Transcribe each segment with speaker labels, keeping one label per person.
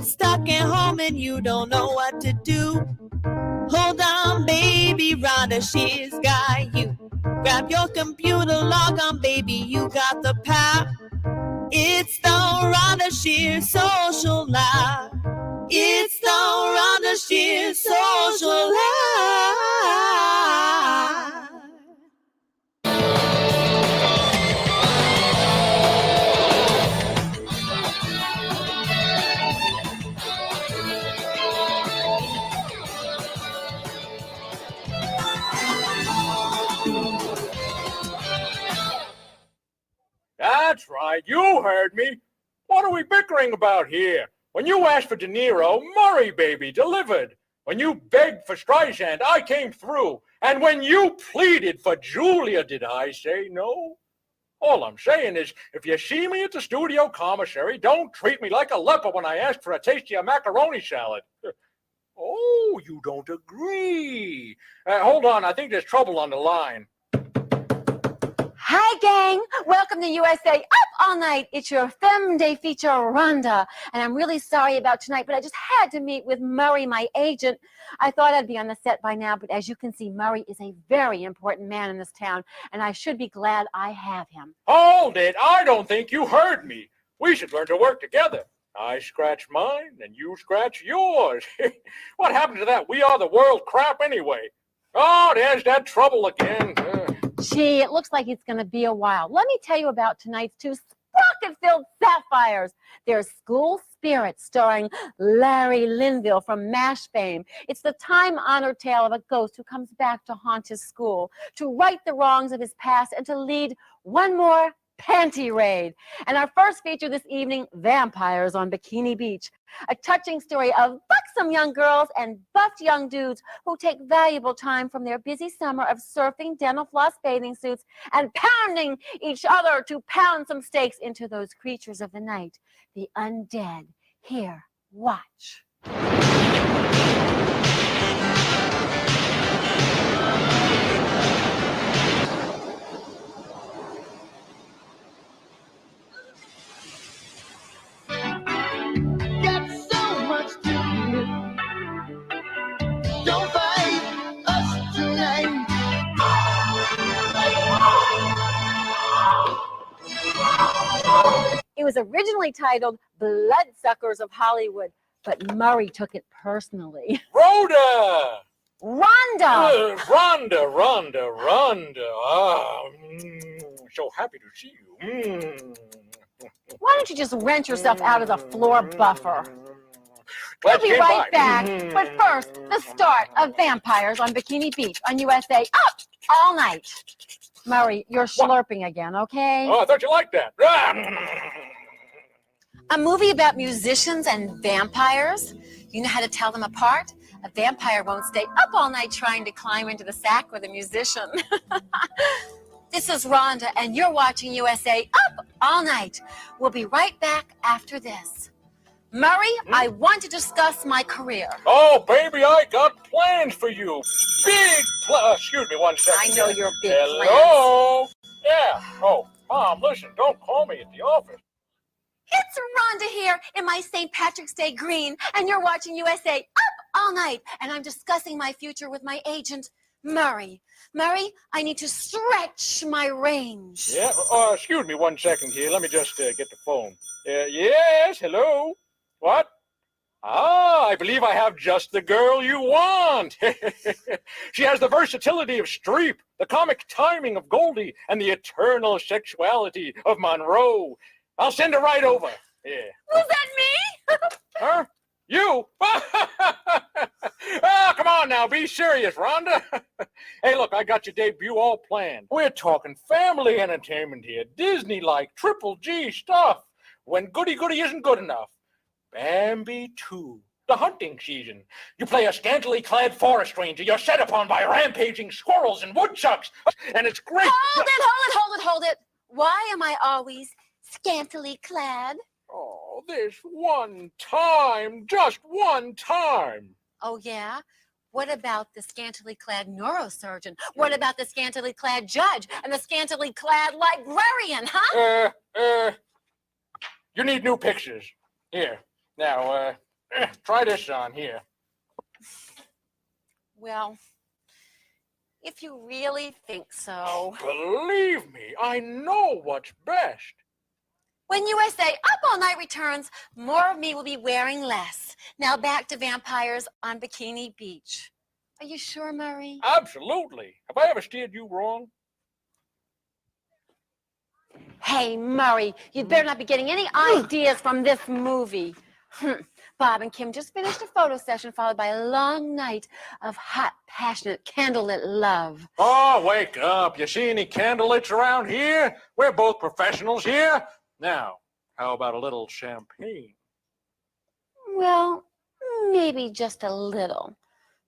Speaker 1: Stuck at home and you don't know what to do. Hold on, baby, Rhonda Shear's got you. Grab your computer, log on, baby, you got the power. It's the Rhonda Shear Social Live. It's the Rhonda Shear Social Live.
Speaker 2: That's right, you heard me. What are we bickering about here? When you asked for De Niro, Murray, baby, delivered. When you begged for Streisand, I came through. And when you pleaded for Julia, did I say no? All I'm saying is, if you see me at the studio commissary, don't treat me like a leper when I ask for a taste of your macaroni salad. Oh, you don't agree. Hold on, I think there's trouble on the line.
Speaker 3: Hi, gang. Welcome to USA Up All Night. It's your Femme Day feature, Rhonda. And I'm really sorry about tonight, but I just had to meet with Murray, my agent. I thought I'd be on the set by now, but as you can see, Murray is a very important man in this town, and I should be glad I have him.
Speaker 2: Hold it. I don't think you heard me. We should learn to work together. I scratch mine, and you scratch yours. What happened to that We Are the World crap anyway? Oh, there's that trouble again.
Speaker 3: Gee, it looks like it's going to be a while. Let me tell you about tonight's two sprocket-filled sapphires. There's School Spirit, starring Larry Linville from MASH fame. It's the time-honored tale of a ghost who comes back to haunt his school, to right the wrongs of his past, and to lead one more panty raid. And our first feature this evening, Vampires on Bikini Beach, a touching story of buxom young girls and buffed young dudes who take valuable time from their busy summer of surfing, dental floss bathing suits, and pounding each other to pound some stakes into those creatures of the night, the undead. Here, watch.
Speaker 1: Don't fight us tonight.
Speaker 3: It was originally titled Bloodsuckers of Hollywood, but Murray took it personally.
Speaker 2: Rhoda!
Speaker 3: Rhonda!
Speaker 2: Rhonda. Ah, so happy to see you.
Speaker 3: Why don't you just rent yourself out as a floor buffer?
Speaker 2: Glad
Speaker 3: We'll
Speaker 2: you
Speaker 3: be
Speaker 2: came
Speaker 3: right
Speaker 2: by.
Speaker 3: back. But first, the start of Vampires on Bikini Beach on USA Up All Night. Murray, you're slurping again, okay?
Speaker 2: Oh, I thought you liked that.
Speaker 3: A movie about musicians and vampires. You know how to tell them apart? A vampire won't stay up all night trying to climb into the sack with a musician. This is Rhonda, and you're watching USA Up All Night. We'll be right back after this. Murray, I want to discuss my career.
Speaker 2: Oh, baby, I got plans for you. Big plans. Excuse me one second.
Speaker 3: I know your big
Speaker 2: Hello? Yeah. Oh, Mom, listen, don't call me at the office.
Speaker 3: It's Rhonda here in my St. Patrick's Day green, and you're watching USA Up All Night, and I'm discussing my future with my agent, Murray. Murray, I need to stretch my range.
Speaker 2: Yeah, excuse me one second here. Let me just get the phone. Yes, hello? What? Ah, I believe I have just the girl you want. She has the versatility of Streep, the comic timing of Goldie, and the eternal sexuality of Monroe. I'll send her right over. Yeah.
Speaker 3: Was that me?
Speaker 2: Huh? You? Oh, come on now. Be serious, Rhonda. Hey, look, I got your debut all planned. We're talking family entertainment here. Disney-like, triple G stuff. When goody-goody isn't good enough. Bambi 2. The hunting season. You play a scantily clad forest ranger. You're set upon by rampaging squirrels and woodchucks. And it's great.
Speaker 3: Hold it. Why am I always scantily clad?
Speaker 2: Oh, this one time, just one time.
Speaker 3: Oh, yeah? What about the scantily clad neurosurgeon? What about the scantily clad judge and the scantily clad librarian, huh?
Speaker 2: You need new pictures. Here. Now, Try this on here.
Speaker 3: Well, if you really think so.
Speaker 2: Believe me, I know what's best.
Speaker 3: When USA Up All Night returns, more of me will be wearing less. Now back to Vampires on Bikini Beach. Are you sure, Murray?
Speaker 2: Absolutely. Have I ever steered you wrong?
Speaker 3: Hey, Murray, you'd better not be getting any ideas from this movie. Bob and Kim just finished a photo session followed by a long night of hot, passionate, candlelit love.
Speaker 2: Oh, wake up. You see any candlelights around here? We're both professionals here. Now, how about a little champagne?
Speaker 3: Well, maybe just a little.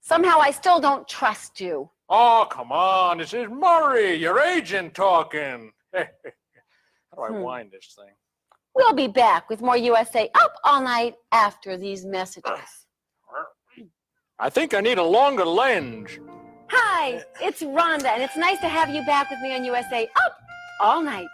Speaker 3: Somehow I still don't trust you.
Speaker 2: Oh, come on. This is Murray, your agent, talking. How do I wind this thing?
Speaker 3: We'll be back with more USA Up All Night after these messages.
Speaker 2: I think I need a longer lens.
Speaker 3: Hi, it's Rhonda, and it's nice to have you back with me on USA Up All Night.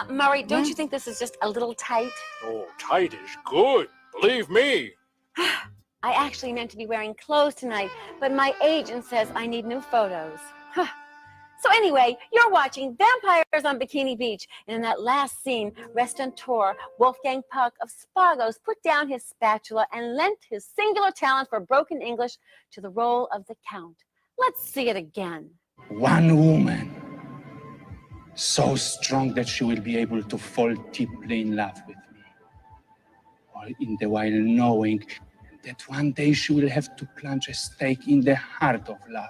Speaker 3: Murray, don't you think this is just a little tight?
Speaker 2: Oh, tight is good. Believe me.
Speaker 3: I actually meant to be wearing clothes tonight, but my agent says I need new photos. So anyway, you're watching Vampires on Bikini Beach, and in that last scene, restaurateur Wolfgang Puck of Spago's put down his spatula and lent his singular talent for broken English to the role of the Count. Let's see it again.
Speaker 4: One woman, so strong that she will be able to fall deeply in love with me, all in the while knowing that one day she will have to plunge a stake in the heart of love.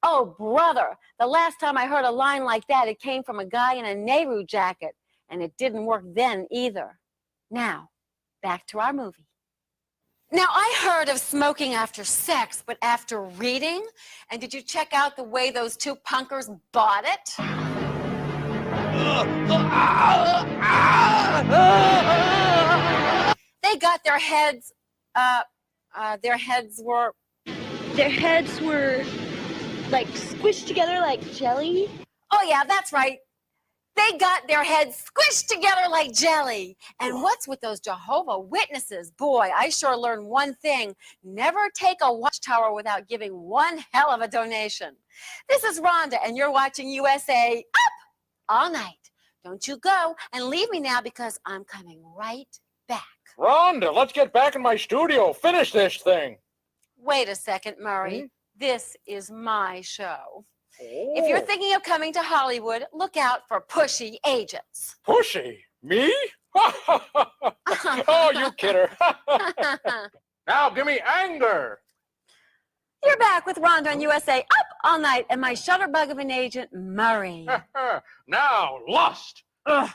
Speaker 3: Oh, brother, the last time I heard a line like that, it came from a guy in a Nehru jacket, and it didn't work then either. Now, back to our movie. Now, I heard of smoking after sex, but after reading? And did you check out the way those two punkers bought it? They got their heads, their heads were
Speaker 5: like squished together like jelly.
Speaker 3: Oh, yeah, that's right. They got their heads squished together like jelly. And what's with those Jehovah Witnesses? Boy, I sure learned one thing. Never take a watchtower without giving one hell of a donation. This is Rhonda, and you're watching USA Up All Night. Don't you go and leave me now because I'm coming right back.
Speaker 2: Rhonda, let's get back in my studio. Finish this thing.
Speaker 3: Wait a second, Murray. This is my show.
Speaker 2: Oh.
Speaker 3: If you're thinking of coming to Hollywood, look out for pushy agents.
Speaker 2: Pushy? Me? Oh, you kidder. Now give me anger.
Speaker 3: You're back with Rhonda on USA Up All Night and my shutterbug of an agent, Murray.
Speaker 2: Now, lust.
Speaker 3: Ugh.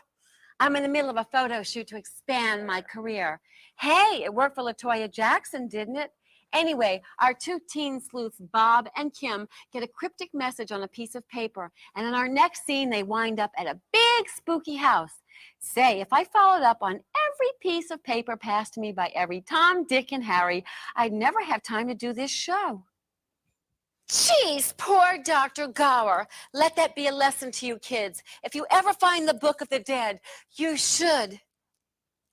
Speaker 3: I'm in the middle of a photo shoot to expand my career. Hey, it worked for LaToya Jackson, didn't it? Anyway, our two teen sleuths, Bob and Kim, get a cryptic message on a piece of paper, and in our next scene, they wind up at a big spooky house. Say, if I followed up on every piece of paper passed to me by every Tom, Dick, and Harry, I'd never have time to do this show. Jeez, poor Dr. Gower. Let that be a lesson to you kids. If you ever find the Book of the Dead, you should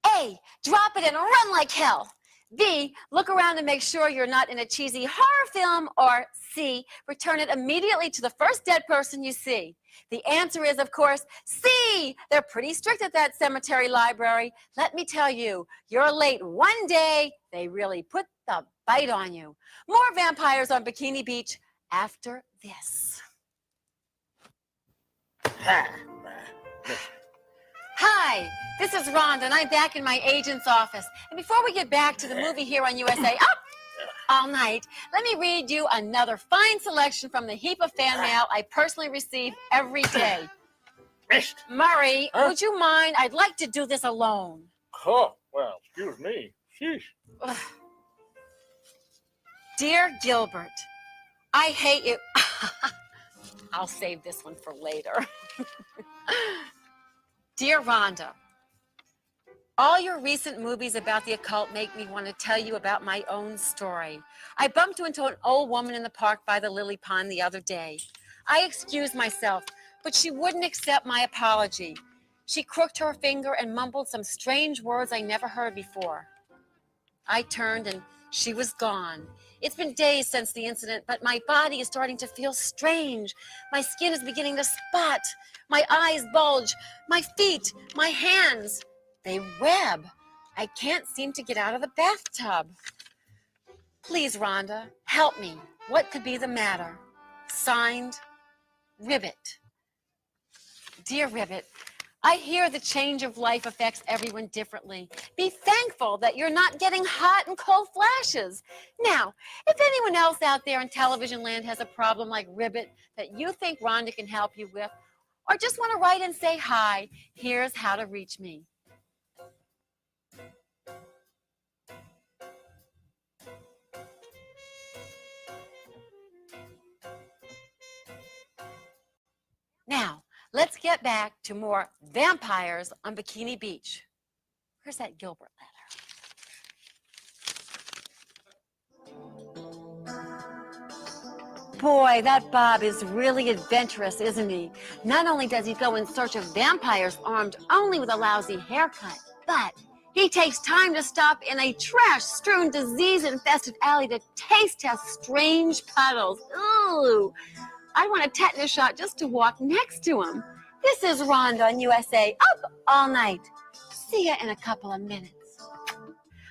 Speaker 3: A, drop it and run like hell. B, look around and make sure you're not in a cheesy horror film. Or C, return it immediately to the first dead person you see. The answer is, of course, C. They're pretty strict at that cemetery library. Let me tell you, you're late one day, they really put the bite on you. More Vampires on Bikini Beach after this. Hi, this is Rhonda, and I'm back in my agent's office. And before we get back to the movie here on USA Up All Night, let me read you another fine selection from the heap of fan mail I personally receive every day. Murray, would you mind? I'd like to do this alone.
Speaker 2: Oh, well, excuse me. Sheesh.
Speaker 3: Ugh. Dear Gilbert, I hate you. I'll save this one for later. Dear Rhonda, all your recent movies about the occult make me want to tell you about my own story. I bumped into an old woman in the park by the lily pond the other day. I excused myself, but she wouldn't accept my apology. She crooked her finger and mumbled some strange words I never heard before. I turned and she was gone. It's been days since the incident, but my body is starting to feel strange. My skin is beginning to spot. My eyes bulge. My feet, my hands, they web. I can't seem to get out of the bathtub. Please, Rhonda, help me. What could be the matter? Signed, Ribbit. Dear Ribbit, I hear the change of life affects everyone differently. Be thankful that you're not getting hot and cold flashes. Now, if anyone else out there in television land has a problem like Ribbit that you think Rhonda can help you with, or just want to write and say hi, here's how to reach me. Now, let's get back to more vampires on Bikini Beach. Where's that Gilbert letter? Boy, that Bob is really adventurous, isn't he? Not only does he go in search of vampires armed only with a lousy haircut, but he takes time to stop in a trash-strewn, disease-infested alley to taste test strange puddles. Ooh, I want a tetanus shot just to walk next to him. This is Rhonda on USA, up all night. See ya in a couple of minutes.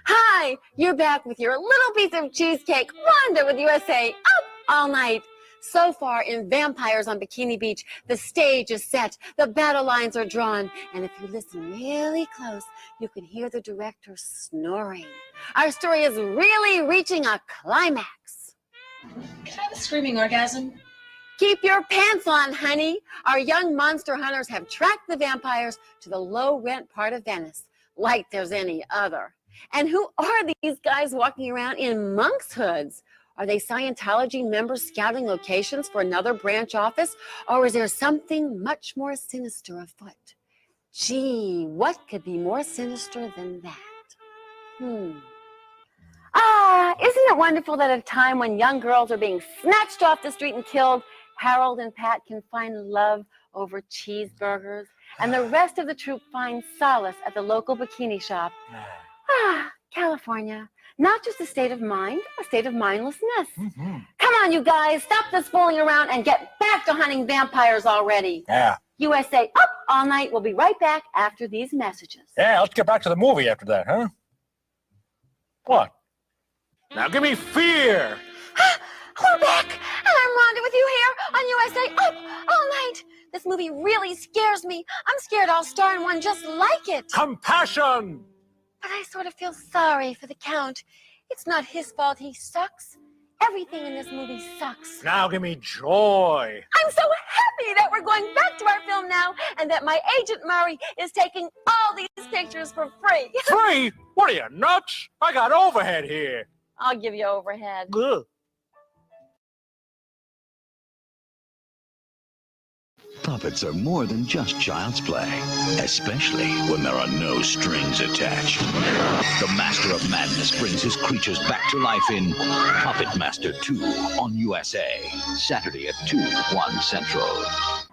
Speaker 3: Hi, you're back with your little piece of cheesecake, Rhonda with USA, up all night. So far in Vampires on Bikini Beach, the stage is set, the battle lines are drawn, and if you listen really close, you can hear the director snoring. Our story is really reaching a climax.
Speaker 5: Can I have a screaming orgasm?
Speaker 3: Keep your pants on, honey. Our young monster hunters have tracked the vampires to the low-rent part of Venice, like there's any other. And who are these guys walking around in monks' hoods? Are they Scientology members scouting locations for another branch office? Or is there something much more sinister afoot? Gee, what could be more sinister than that? Isn't it wonderful that at a time when young girls are being snatched off the street and killed, Harold and Pat can find love over cheeseburgers, and the rest of the troop finds solace at the local bikini shop? California. Not just a state of mind, a state of mindlessness. Come on, you guys, stop this fooling around and get back to hunting vampires already.
Speaker 2: Yeah.
Speaker 3: USA up all night. We'll be right back after these messages.
Speaker 2: Yeah, let's get back to the movie after that, huh? What? Now give me fear.
Speaker 3: We're back, and I'm Rhonda with you here on USA up all night. This movie really scares me. I'm scared I'll star in one just like it.
Speaker 2: Compassion.
Speaker 3: But I sort of feel sorry for the Count. It's not his fault he sucks. Everything in this movie sucks.
Speaker 2: Now give me joy.
Speaker 3: I'm so happy that we're going back to our film now and that my agent Murray is taking all these pictures for free.
Speaker 2: Free? What are you, nuts? I got overhead here.
Speaker 3: I'll give you overhead.
Speaker 2: Ugh.
Speaker 6: Puppets are more than just child's play, especially when there are no strings attached. The Master of Madness brings his creatures back to life in Puppet Master 2 on USA, Saturday at 2, 1 Central.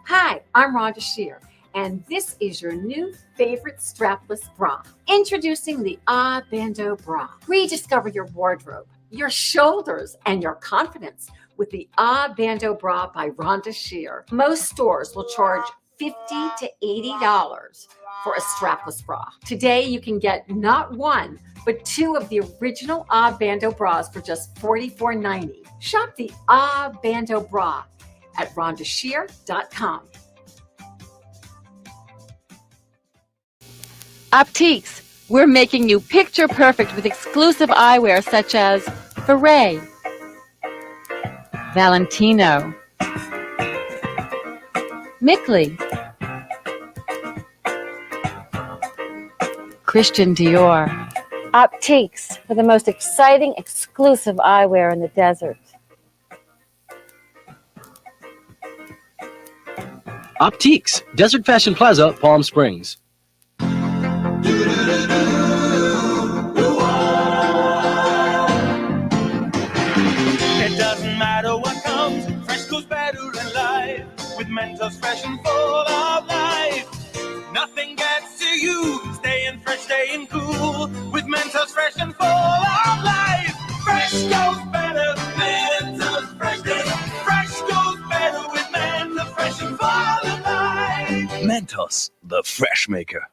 Speaker 7: Hi, I'm Rhonda Shear, and this is your new favorite strapless bra. Introducing the Ah Bando Bra. Rediscover your wardrobe, your shoulders, and your confidence with the Ah Bando Bra by Rhonda Shear. Most stores will charge $50 to $80 for a strapless bra. Today, you can get not one, but two of the original Ah Bando bras for just $44.90. Shop the Ah Bando Bra at rhondashear.com.
Speaker 3: Optiques, we're making you picture perfect with exclusive eyewear such as Beret, Valentino, Mickley, Christian Dior. Optiques for the most exciting exclusive eyewear in the desert.
Speaker 8: Optiques, Desert Fashion Plaza, Palm Springs.
Speaker 9: It doesn't matter what comes, fresh goes better in life. With Mentos fresh and full of life, nothing gets to you, staying fresh staying cool with Mentos fresh and full of life. Fresh goes better with Mentos fresh. Fresh goes better with Mentos fresh and full of life.
Speaker 6: Mentos, the fresh maker.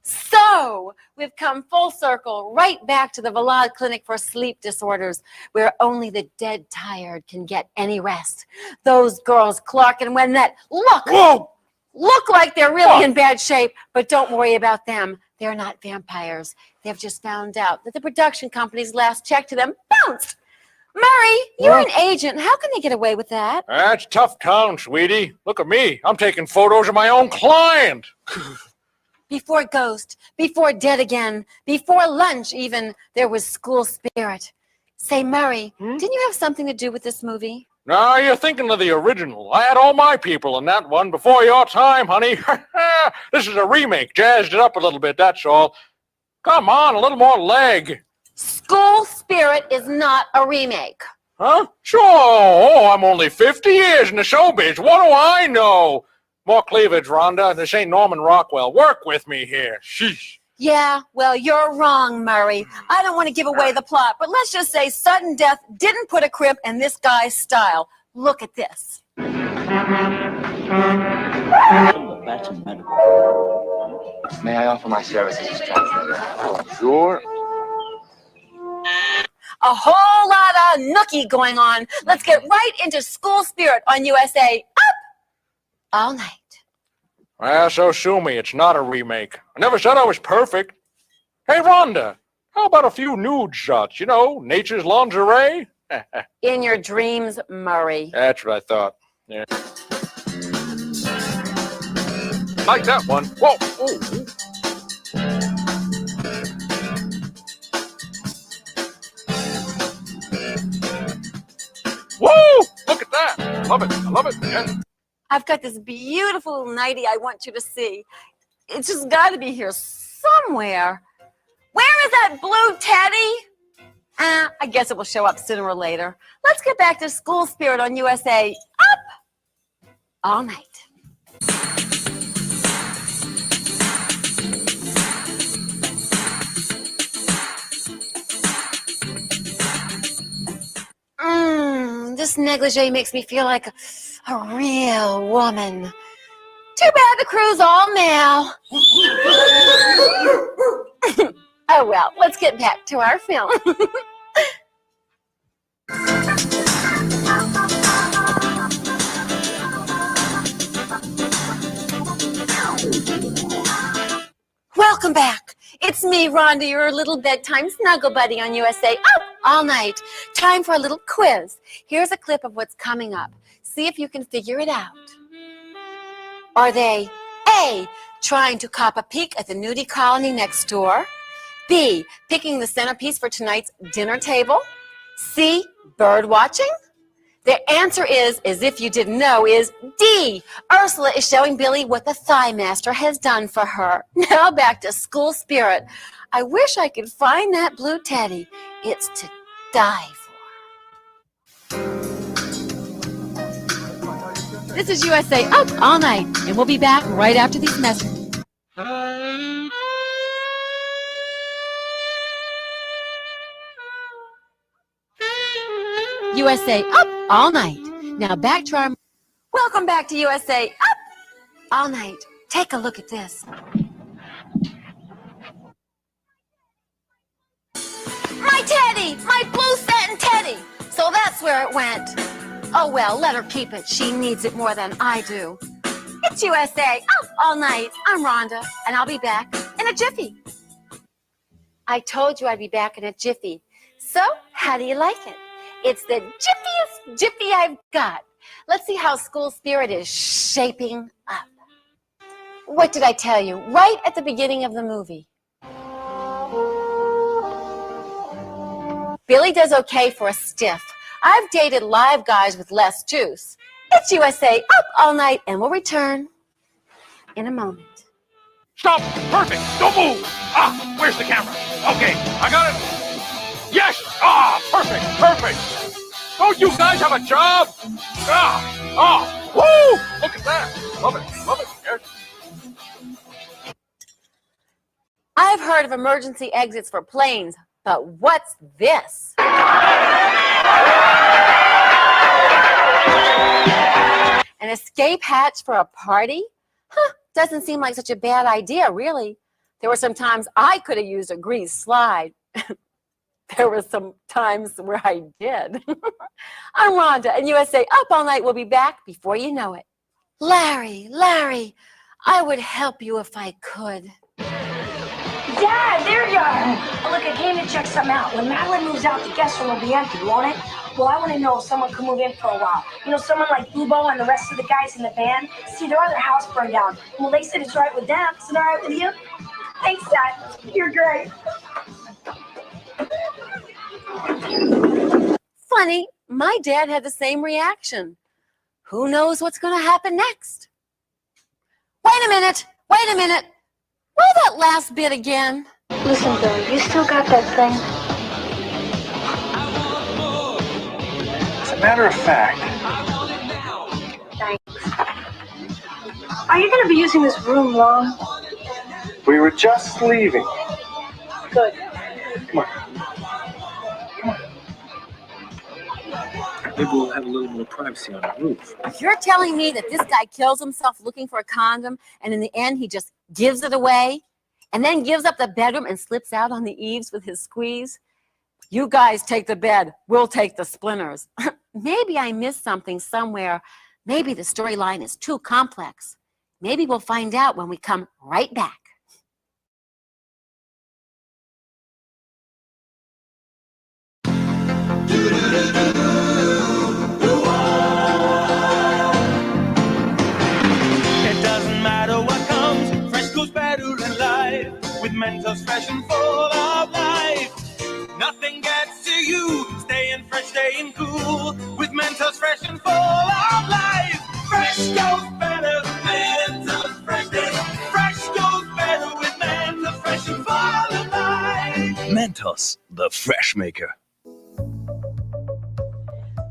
Speaker 3: So, we've come full circle right back to the Vlad Clinic for Sleep Disorders, where only the dead tired can get any rest. Those girls, Clark and Wynette, look like they're really in bad shape, but don't worry about them. They're not vampires. They've just found out that the production company's last check to them bounced. Murray, you're an agent. How can they get away with that?
Speaker 2: That's tough town, sweetie. Look at me. I'm taking photos of my own client.
Speaker 3: Before Ghost, before Dead Again, before Lunch even, there was School Spirit. Say, Murray, didn't you have something to do with this movie?
Speaker 2: No, you're thinking of the original. I had all my people in that one before your time, honey. This is a remake. Jazzed it up a little bit, that's all. Come on, a little more leg.
Speaker 3: School Spirit is not a remake.
Speaker 2: Huh? Sure. Oh, I'm only 50 years in the showbiz. What do I know? More cleavage, Rhonda. This ain't Norman Rockwell. Work with me here. Sheesh.
Speaker 3: Yeah, well, you're wrong, Murray. I don't want to give away the plot, but let's just say sudden death didn't put a crimp in this guy's style. Look at this.
Speaker 10: May I offer my services as translator?
Speaker 2: Sure.
Speaker 3: A whole lot of nookie going on. Let's get right into School Spirit on USA. Up all night.
Speaker 2: Well, so sue me. It's not a remake. I never said I was perfect. Hey, Rhonda, how about a few nude shots? You know, nature's lingerie?
Speaker 3: In your dreams, Murray.
Speaker 2: That's what I thought. Yeah. Like that one. Whoa. Ooh. Woo! Look at that. I love it. I love it. Yeah.
Speaker 3: I've got this beautiful nightie I want you to see. It's just got to be here somewhere. Where is that blue teddy? I guess it will show up sooner or later. Let's get back to School Spirit on USA. Up all night. This negligee makes me feel like a real woman. Too bad the crew's all male. Oh well, let's get back to our film. Welcome back. It's me, Rhonda, your little bedtime snuggle buddy on USA. Up all night. Time for a little quiz. Here's a clip of what's coming up. See if you can figure it out. Are they A, trying to cop a peek at the nudie colony next door? B, picking the centerpiece for tonight's dinner table? C, bird watching? The answer is, as if you didn't know, is D. Ursula is showing Billy what the Thigh Master has done for her. Now back to School Spirit. I wish I could find that blue teddy. It's to die for. This is USA Up All Night, and we'll be back right after these messages. USA Up All Night. Now back to our... Welcome back to USA Up All Night. Take a look at this. My teddy! My blue satin teddy! So that's where it went. Oh well, let her keep it. She needs it more than I do. It's USA Up All Night. I'm Rhonda, and I'll be back in a jiffy. I told you I'd be back in a jiffy. So, how do you like it? It's the jiffiest jiffy I've got. Let's see how School Spirit is shaping up. What did I tell you? Right at the beginning of the movie. Billy does okay for a stiff. I've dated live guys with less juice. It's USA Up All Night, and we'll return in a moment.
Speaker 2: Stop! Perfect! Don't move! Ah, where's the camera? Okay, I got it. Yes! Ah, perfect! Perfect! Don't you guys have a job? Ah! Ah! Woo! Look at that! Love it! Love it! Yes.
Speaker 3: I've heard of emergency exits for planes, but what's this? An escape hatch for a party? Huh, doesn't seem like such a bad idea, really. There were some times I could have used a grease slide. There were some times where I did. I'm Rhonda, and USA Up All Night will be back before you know it. Larry, I would help you if I could.
Speaker 11: Dad, there you are. Oh, look, I came to check something out. When Madeline moves out, the guest room will be empty, won't it? Well, I want to know if someone could move in for a while. You know, someone like Ubo and the rest of the guys in the band. See, their other house burned down. Well, they said it's right with them. Is it all right with you? Thanks, Dad. You're great.
Speaker 3: Funny, my dad had the same reaction. Who knows what's going to happen next? Wait a minute. Roll that last bit again.
Speaker 11: Listen, Billy, you still got that thing?
Speaker 12: As a matter of fact.
Speaker 11: Thanks. Are you going to be using this room long?
Speaker 12: We were just leaving.
Speaker 11: Good.
Speaker 12: Come on. Maybe we'll have a little more privacy on the roof.
Speaker 3: You're telling me that this guy kills himself looking for a condom, and in the end he just gives it away, and then gives up the bedroom and slips out on the eaves with his squeeze? You guys take the bed, we'll take the splinters. Maybe I missed something somewhere. Maybe the storyline is too complex. Maybe we'll find out when we come right back.
Speaker 9: It doesn't matter what comes, fresh goes better in life. With Mentos fresh and full of life. Nothing gets to you, staying fresh, staying cool. With Mentos fresh and full of life. Fresh goes better with Mentos freshness. Fresh goes better with Mentos fresh and full of life.
Speaker 6: Mentos, the fresh maker.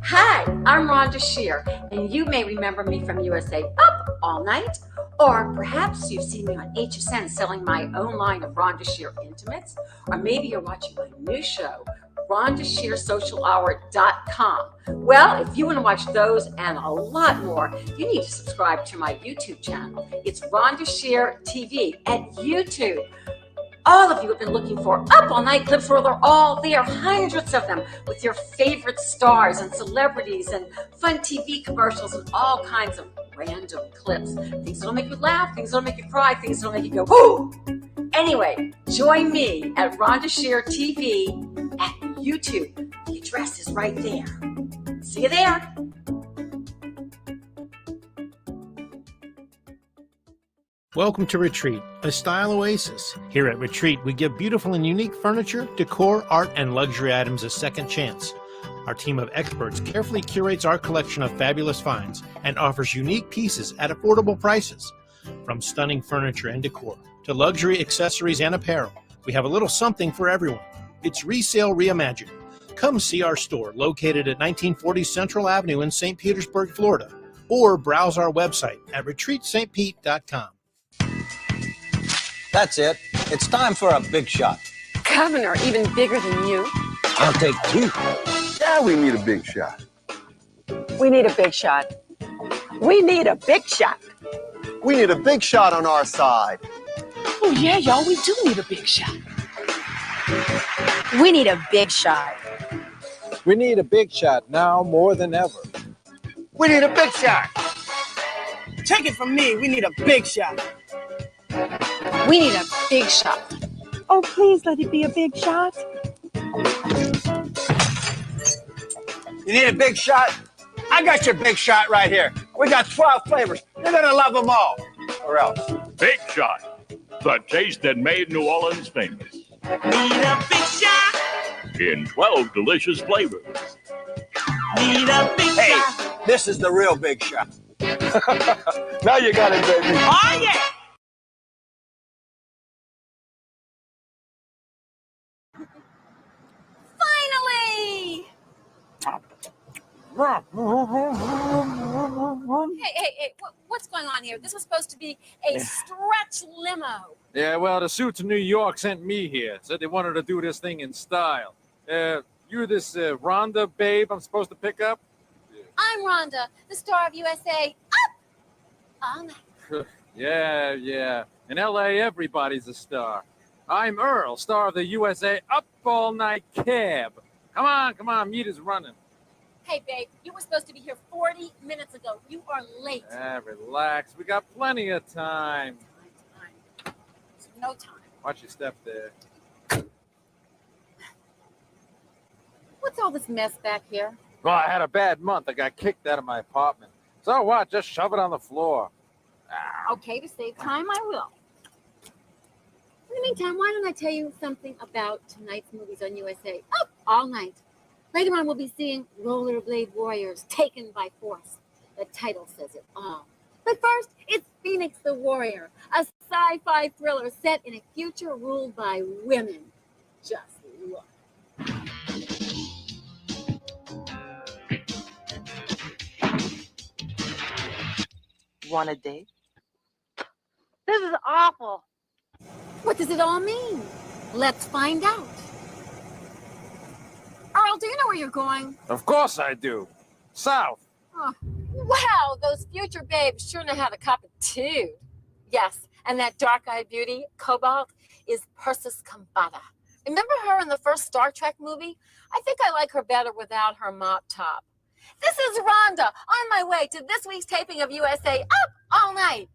Speaker 7: Hi, I'm Rhonda Shear, and you may remember me from USA Up All Night, or perhaps you've seen me on HSN selling my own line of Rhonda Shear Intimates, or maybe you're watching my new show, RhondaShearSocialHour.com. Well, if you want to watch those and a lot more, you need to subscribe to my YouTube channel. It's Rhonda Shear TV at YouTube. All of you have been looking for Up All Night clips where they're all there, hundreds of them, with your favorite stars and celebrities and fun TV commercials and all kinds of random clips. Things that'll make you laugh, things that'll make you cry, things that'll make you go, whoo! Anyway, join me at Rhonda Shear TV at YouTube. The address is right there. See you there.
Speaker 13: Welcome to Retreat, a style oasis. Here at Retreat, we give beautiful and unique furniture, decor, art, and luxury items a second chance. Our team of experts carefully curates our collection of fabulous finds and offers unique pieces at affordable prices. From stunning furniture and decor to luxury accessories and apparel, we have a little something for everyone. It's Resale Reimagined. Come see our store located at 1940 Central Avenue in St. Petersburg, Florida, or browse our website at retreatstpete.com.
Speaker 14: That's it. It's time for a big shot.
Speaker 3: Governor, even bigger than you.
Speaker 14: I'll take two.
Speaker 15: Yeah, we need a big shot.
Speaker 16: We need a big shot. We need a big shot.
Speaker 15: We need a big shot on our side.
Speaker 16: Oh, yeah, y'all, we do need a big shot.
Speaker 17: We need a big shot.
Speaker 18: We need a big shot now more than ever.
Speaker 15: We need a big shot.
Speaker 16: Take it from me, we need a big shot.
Speaker 17: We need a big shot.
Speaker 16: Oh, please let it be a big shot.
Speaker 14: You need a big shot? I got your big shot right here. We got 12 flavors. You're going to love them all. Or else.
Speaker 19: Big Shot, the taste that made New Orleans famous.
Speaker 9: Need a big shot.
Speaker 19: In 12 delicious flavors.
Speaker 9: Need a big shot.
Speaker 14: This is the real big shot.
Speaker 15: Now you got it, baby.
Speaker 9: Oh, yeah.
Speaker 3: Finally! Hey, what's What's going on here? This was supposed to be a stretch limo.
Speaker 20: Yeah, well, the suits in New York sent me here. Said they wanted to do this thing in style. You're this Rhonda babe I'm supposed to pick up?
Speaker 3: I'm Rhonda, the star of USA Up All Night.
Speaker 20: Yeah. In L.A., everybody's a star. I'm Earl, star of the USA Up All Night Cab. Come on, meet is running.
Speaker 3: Hey, babe, you were supposed to be here 40 minutes ago. You are late.
Speaker 20: Relax. We got plenty of time.
Speaker 3: No time.
Speaker 20: Watch your step there.
Speaker 3: What's all this mess back here?
Speaker 20: Well, I had a bad month. I got kicked out of my apartment. So what? Just shove it on the floor.
Speaker 3: Okay, to save time, I will. In the meantime, why don't I tell you something about tonight's movies on USA Up All Night. Later on, we'll be seeing Rollerblade Warriors Taken by Force. The title says it all. But first, it's Phoenix the Warrior, a sci-fi thriller set in a future ruled by women. Just look.
Speaker 16: Want a date?
Speaker 3: This is awful. What does it all mean? Let's find out. Earl, do you know where you're going?
Speaker 20: Of course I do. South.
Speaker 3: Oh, wow, those future babes sure know how to cop a tune. Yes, and that dark-eyed beauty, Cobalt, is Persis Kambata. Remember her in the first Star Trek movie? I think I like her better without her mop top. This is Rhonda, on my way to this week's taping of USA Up All Night.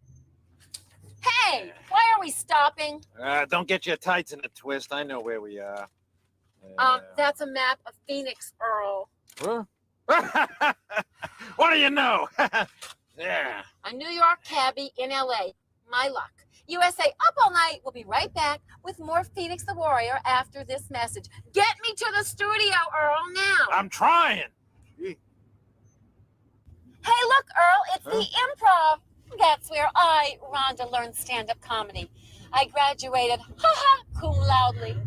Speaker 3: Hey, why are we stopping?
Speaker 20: Don't get your tights in a twist. I know where we are.
Speaker 3: That's a map of Phoenix, Earl.
Speaker 20: Huh? What do you know? Yeah.
Speaker 3: A New York cabbie in LA. My luck. USA Up All Night will be right back with more Phoenix the Warrior after this message. Get me to the studio, Earl, now.
Speaker 20: I'm trying.
Speaker 3: Hey, look, Earl, it's the improv. That's where I, Rhonda, learned stand-up comedy. I graduated, cum loudly.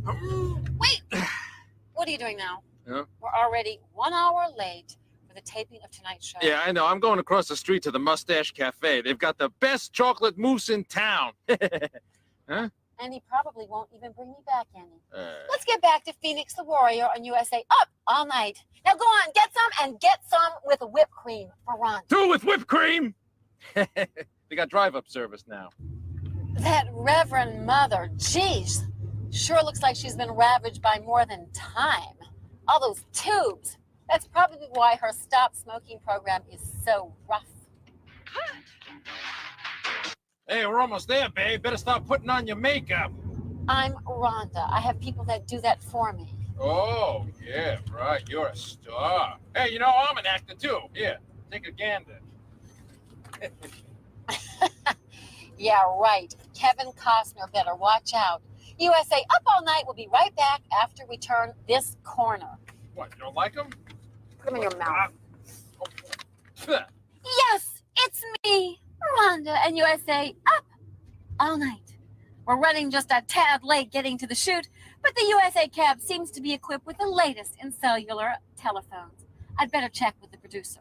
Speaker 3: Wait, what are you doing now?
Speaker 20: Huh?
Speaker 3: We're already 1 hour late for the taping of tonight's show.
Speaker 20: Yeah, I know. I'm going across the street to the Mustache Cafe. They've got the best chocolate mousse in town. Huh?
Speaker 3: And he probably won't even bring me back any. Let's get back to Phoenix the Warrior on USA Up All Night. Now go on, get some, and get some with whipped cream for Ron.
Speaker 20: 2 with whipped cream? They got drive-up service now.
Speaker 3: That Reverend Mother, geez, sure looks like she's been ravaged by more than time. All those tubes. That's probably why her stop smoking program is so rough.
Speaker 20: Hey, we're almost there, babe. Better start putting on your makeup.
Speaker 3: I'm Rhonda. I have people that do that for me.
Speaker 20: Oh, yeah, right. You're a star. Hey, you know, I'm an actor, too. Here, take a gander.
Speaker 3: Yeah, right. Kevin Costner better watch out. USA Up All Night will be right back after we turn this corner.
Speaker 20: What, you don't like them?
Speaker 3: Put them in your mouth. Yes, it's me, Rhonda, and USA Up All Night. We're running just a tad late getting to the shoot, but the USA cab seems to be equipped with the latest in cellular telephones. I'd better check with the producer.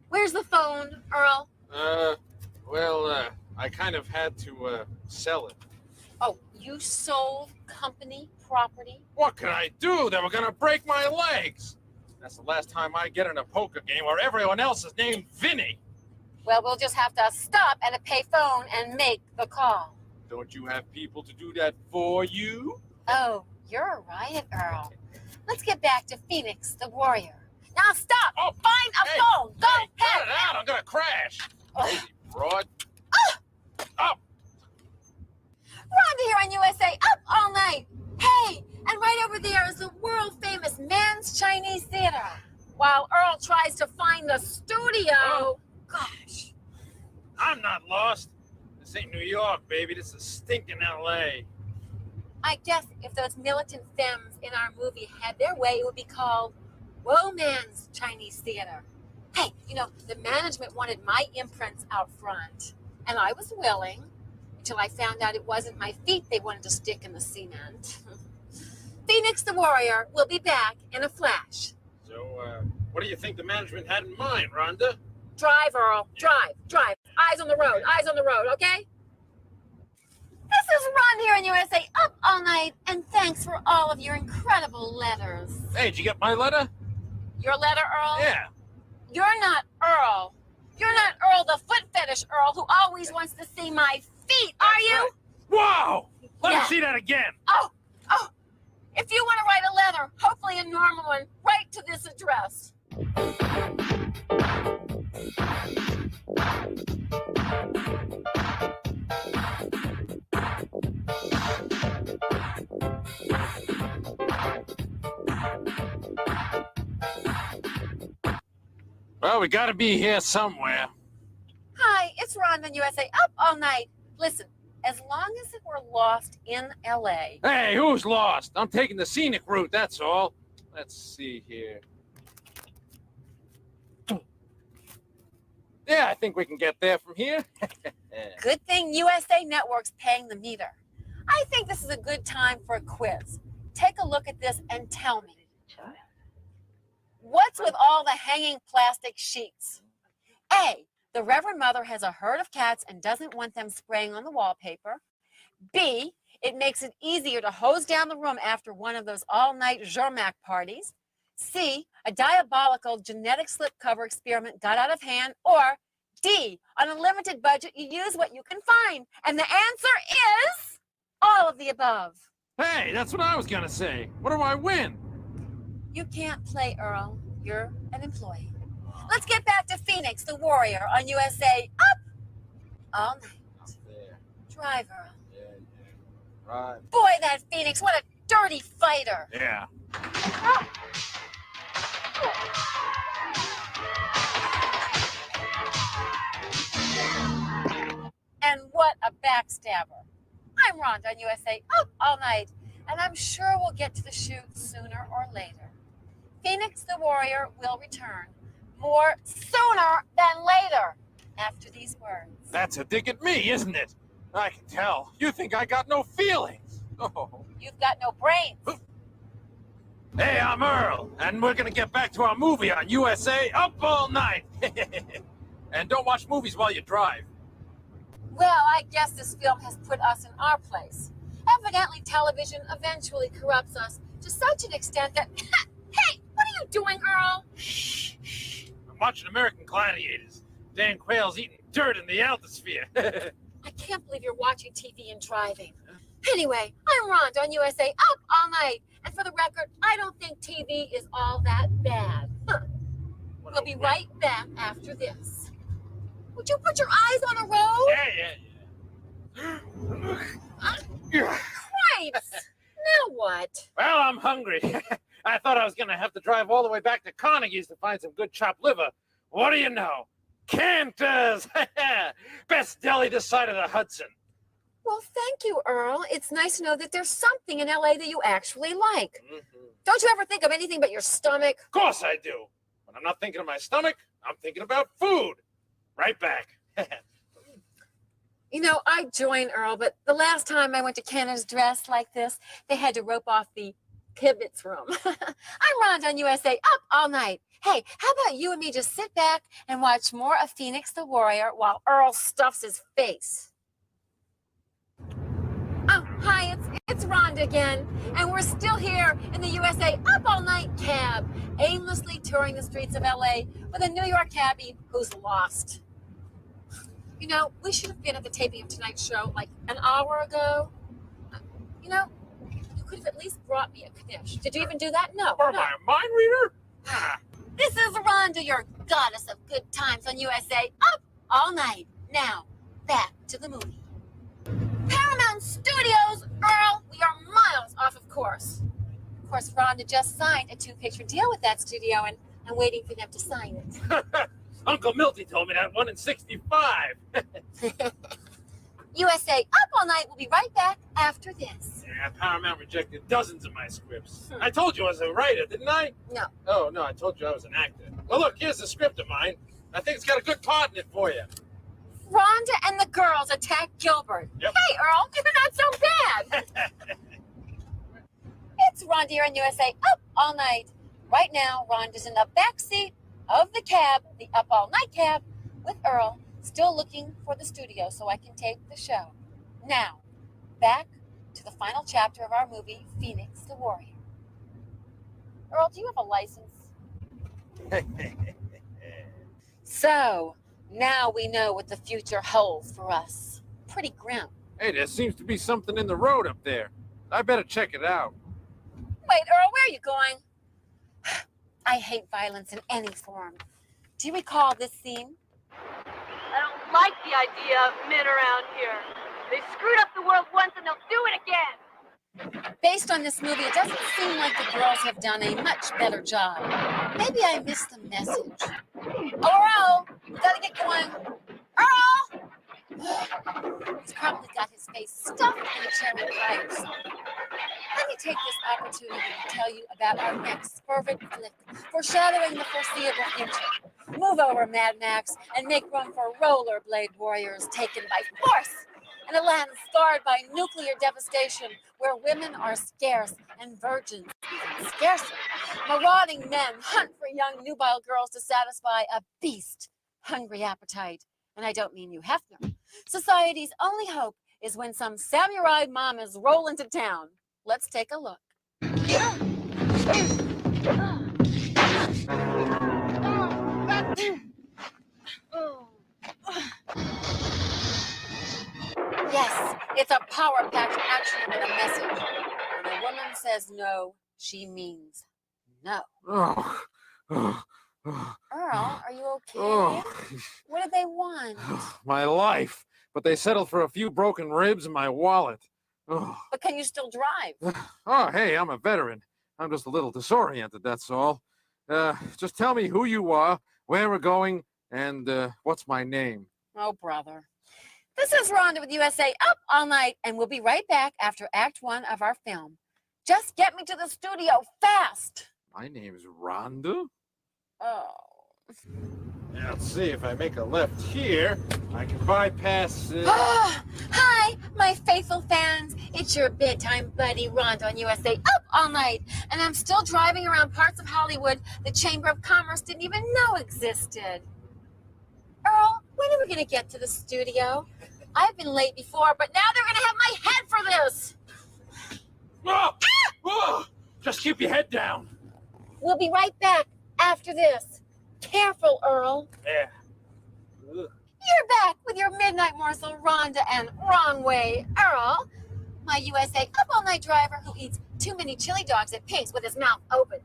Speaker 3: Where's the phone, Earl?
Speaker 20: I kind of had to sell it.
Speaker 3: Oh, you sold company property?
Speaker 20: What can I do? They were gonna break my legs. That's the last time I get in a poker game where everyone else is named Vinny.
Speaker 3: Well, we'll just have to stop at a payphone and make the call.
Speaker 20: Don't you have people to do that for you?
Speaker 3: Oh, you're right, Earl. Let's get back to Phoenix the Warrior. Now stop!
Speaker 20: Oh,
Speaker 3: find a phone! Go!
Speaker 20: Cut it out! I'm gonna crash! Crazy broad. Up!
Speaker 3: Rhonda here on USA Up All Night! Hey! And right over there is the world-famous Men's Chinese Theater. While Earl tries to find the studio...
Speaker 20: Oh.
Speaker 3: Gosh.
Speaker 20: I'm not lost. This ain't New York, baby. This is stinking L.A.
Speaker 3: I guess if those militant femmes in our movie had their way, it would be called Woman's Chinese Theater. Hey, you know, the management wanted my imprints out front, and I was willing until I found out it wasn't my feet they wanted to stick in the cement. Phoenix the Warrior will be back in a flash.
Speaker 20: So, What do you think the management had in mind, Rhonda?
Speaker 7: Drive, Earl. Drive. Eyes on the road, okay? This is Ron here in USA, up all night, and thanks for all of your incredible letters.
Speaker 20: Hey, did you get my letter?
Speaker 7: Your letter, Earl?
Speaker 20: Yeah.
Speaker 7: You're not Earl. You're not Earl, the foot fetish Earl, who always wants to see my feet, are you?
Speaker 20: Wow! Let me see that again.
Speaker 7: Oh! If you want to write a letter, hopefully a normal one, write to this address.
Speaker 20: Well, we gotta be here somewhere.
Speaker 7: Hi, it's Rhonda in USA, up all night. Listen, as long as we're lost in L.A.
Speaker 20: Hey, who's lost? I'm taking the scenic route, that's all. Let's see here. Yeah, I think we can get there from here.
Speaker 7: Good thing USA Network's paying the meter. I think this is a good time for a quiz. Take a look at this and tell me. What's with all the hanging plastic sheets? A, the Reverend Mother has a herd of cats and doesn't want them spraying on the wallpaper. B, it makes it easier to hose down the room after one of those all-night Zermatt parties. C, a diabolical genetic slipcover experiment got out of hand. Or D, on a limited budget, you use what you can find. And the answer is all of the above.
Speaker 20: Hey, that's what I was gonna say. What do I win?
Speaker 7: You can't play, Earl. You're an employee. Let's get back to Phoenix, the warrior, on USA, up all night. Drive, Earl.
Speaker 20: Right.
Speaker 7: Boy, that Phoenix, what a dirty fighter.
Speaker 20: Yeah.
Speaker 7: And what a backstabber. I'm Rhonda on USA, up all night, and I'm sure we'll get to the shoot sooner or later. Phoenix the warrior will return more sooner than later after these words.
Speaker 20: That's a dig at me, isn't it? I can tell. You think I got no feelings. Oh.
Speaker 7: You've got no brains.
Speaker 20: Hey, I'm Earl, and we're gonna get back to our movie on USA, up all night. And don't watch movies while you drive.
Speaker 7: Well, I guess this film has put us in our place. Evidently, television eventually corrupts us to such an extent that... Hey, what are you doing, Earl?
Speaker 20: Shh. I'm watching American Gladiators. Dan Quayle's eating dirt in the atmosphere.
Speaker 7: I can't believe you're watching TV and driving. Anyway, I'm Rhonda on USA, up all night. And for the record, I don't think TV is all that bad. We'll be right back after this. Would you put your eyes on the road?
Speaker 20: Yeah.
Speaker 7: Cripes! Now what?
Speaker 20: Well, I'm hungry. I thought I was going to have to drive all the way back to Carnegie's to find some good chopped liver. What do you know? Cantor's! Best deli this side of the Hudson.
Speaker 7: Well, thank you, Earl. It's nice to know that there's something in LA that you actually like. Don't you ever think of anything but your stomach?
Speaker 20: Of course I do. When I'm not thinking of my stomach, I'm thinking about food. Right back.
Speaker 7: You know, I joined Earl, but the last time I went to Canada's dressed like this, they had to rope off the Pivots room. I'm Rhonda on USA, up all night. Hey, how about you and me just sit back and watch more of Phoenix the Warrior while Earl stuffs his face? Oh, hi, it's Rhonda again, and we're still here in the USA Up All Night cab, aimlessly touring the streets of LA with a New York cabbie who's lost. You know, we should have been at the taping of tonight's show like an hour ago. You know, you could have at least brought me a knish. Did you even do that? No.
Speaker 20: Am I a mind reader?
Speaker 7: This is Rhonda, your goddess of good times on USA Up All Night. Now, back to the movie. Paramount Studios, Earl, we are miles off, of course. Of course, Rhonda just signed a 2-picture deal with that studio, and I'm waiting for them to sign it.
Speaker 20: Uncle Milty told me that 1 in 65.
Speaker 7: USA Up All Night will be right back after this.
Speaker 20: Yeah, Paramount rejected dozens of my scripts. I told you I was a writer, didn't I?
Speaker 7: No.
Speaker 20: Oh, no, I told you I was an actor. Well, look, here's a script of mine. I think it's got a good part in it for you.
Speaker 7: Rhonda and the girls attack Gilbert.
Speaker 20: Yep.
Speaker 7: Hey, Earl, you're not so bad. It's Rhonda here on USA Up All Night.
Speaker 3: Right now, Rhonda's in the back seat of the cab, the Up All Night cab, with Earl, still looking for the studio so I can tape the show. Now, back to the final chapter of our movie, Phoenix the Warrior. Earl, do you have a license? So, now we know what the future holds for us. Pretty grim.
Speaker 20: Hey, there seems to be something in the road up there. I better check it out.
Speaker 3: Wait, Earl, where are you going? I hate violence in any form. Do you recall this scene?
Speaker 21: I don't like the idea of men around here. They screwed up the world once and they'll do it again.
Speaker 3: Based on this movie, it doesn't seem like the girls have done a much better job. Maybe I missed the message. Oh, Earl, we gotta get going. Earl! He's probably got his face stuffed in a cherry pipes. Let me take this opportunity to tell you about our next perfect flick, foreshadowing the foreseeable future. Move over, Mad Max, and make room for rollerblade warriors taken by force in a land scarred by nuclear devastation, where women are scarce and virgins even scarcer. Marauding men hunt for young nubile girls to satisfy a beast-hungry appetite. And I don't mean you, Hefner. Society's only hope is when some samurai mamas roll into town. Let's take a look. Yes, it's a power-packed action with a message. When a woman says no, she means no. Earl, are you okay? What did they want?
Speaker 20: My life. But they settled for a few broken ribs and my wallet.
Speaker 3: But can you still drive?
Speaker 20: Oh, hey, I'm a veteran. I'm just a little disoriented, that's all. Just tell me who you are, where we're going, and what's my name.
Speaker 3: Oh, brother. This is Rhonda with USA Up All Night, and we'll be right back after Act 1 of our film. Just get me to the studio fast.
Speaker 20: My name's Rhonda?
Speaker 3: Oh.
Speaker 20: Yeah, let's see, if I make a left here, I can bypass...
Speaker 3: Hi, my faithful fans. It's your bedtime buddy, Rhonda on USA Up All Night. And I'm still driving around parts of Hollywood the Chamber of Commerce didn't even know existed. Earl, when are we going to get to the studio? I've been late before, but now they're going to have my head for this.
Speaker 20: Just keep your head down.
Speaker 3: We'll be right back after this. Careful, Earl.
Speaker 20: Yeah.
Speaker 3: You're back with your midnight morsel, Rhonda, and wrong way, Earl. My USA Up All Night driver who eats too many chili dogs at Pink's with his mouth open.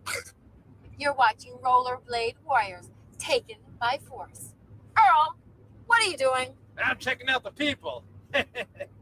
Speaker 3: You're watching Rollerblade Warriors taken by force. Earl, what are you doing?
Speaker 20: I'm checking out the people.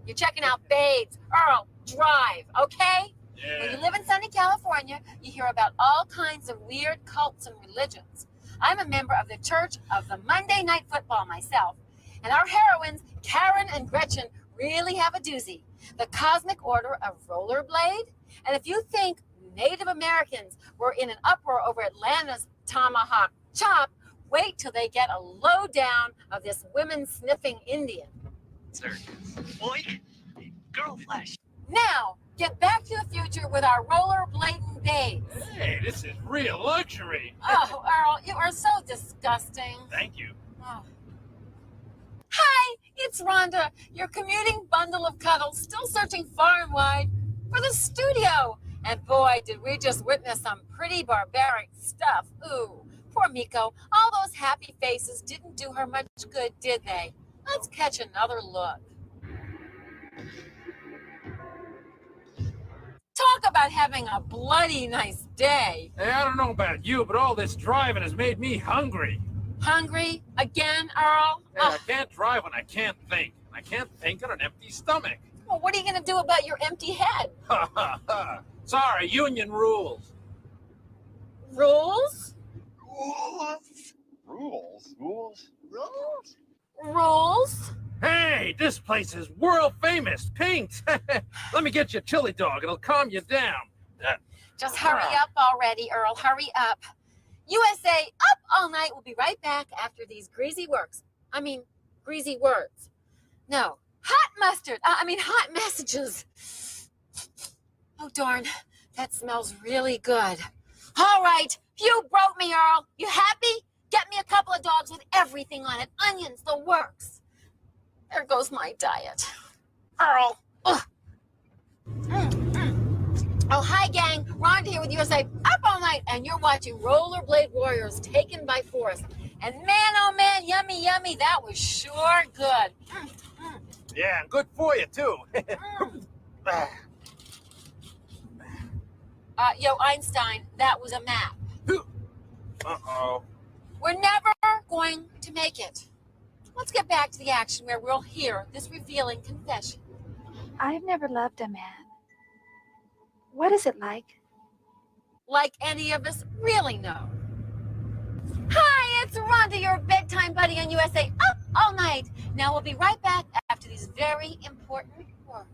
Speaker 3: You're checking out babes. Earl, drive, okay?
Speaker 20: Yeah.
Speaker 3: When you live in sunny California, you hear about all kinds of weird cults and religions. I'm a member of the Church of the Monday Night Football myself, and our heroines, Karen and Gretchen, really have a doozy. The Cosmic Order of Rollerblade. And if you think Native Americans were in an uproar over Atlanta's Tomahawk Chop, wait till they get a lowdown of this women-sniffing Indian.
Speaker 22: Circus. Boink. Girl flesh.
Speaker 3: Now, get back to the future with our rollerblading babes.
Speaker 20: Hey, this is real luxury.
Speaker 3: Oh, Earl, you are so disgusting.
Speaker 20: Thank you.
Speaker 3: Oh. Hi, it's Rhonda, your commuting bundle of cuddles, still searching far and wide for the studio. And boy, did we just witness some pretty barbaric stuff. Ooh, poor Miko. All those happy faces didn't do her much good, did they? Let's catch another look. Talk about having a bloody nice day.
Speaker 20: Hey, I don't know about you, but all this driving has made me hungry.
Speaker 3: Hungry? Again, Earl?
Speaker 20: Hey, I can't drive when I can't think. I can't think on an empty stomach.
Speaker 3: Well, what are you going to do about your empty head?
Speaker 20: Ha ha ha. Sorry, union rules.
Speaker 3: Rules? Rules?
Speaker 20: Hey, this place is world famous. Pink's. Let me get you a chili dog. It'll calm you down.
Speaker 3: Just hurry up already, Earl. Hurry up. USA Up All Night will be right back after these greasy greasy words. No, hot messages. Oh, darn. That smells really good. All right, you broke me, Earl. You happy? Get me a couple of dogs with everything on it. Onions, the works. There goes my diet. Earl. Ugh. Oh, hi, gang. Rhonda here with USA Up All Night, and you're watching Rollerblade Warriors Taken by Force. And man, oh man, yummy, yummy. That was sure good.
Speaker 20: Yeah, and good for you, too.
Speaker 3: Yo, Einstein, that was a map.
Speaker 20: Uh-oh.
Speaker 3: We're never going to make it. Let's get back to the action where we'll hear this revealing confession.
Speaker 1: I've never loved a man. What is it like?
Speaker 3: Like any of us really know. Hi, it's Rhonda, your bedtime buddy on USA Up All Night. Now we'll be right back after these very important words.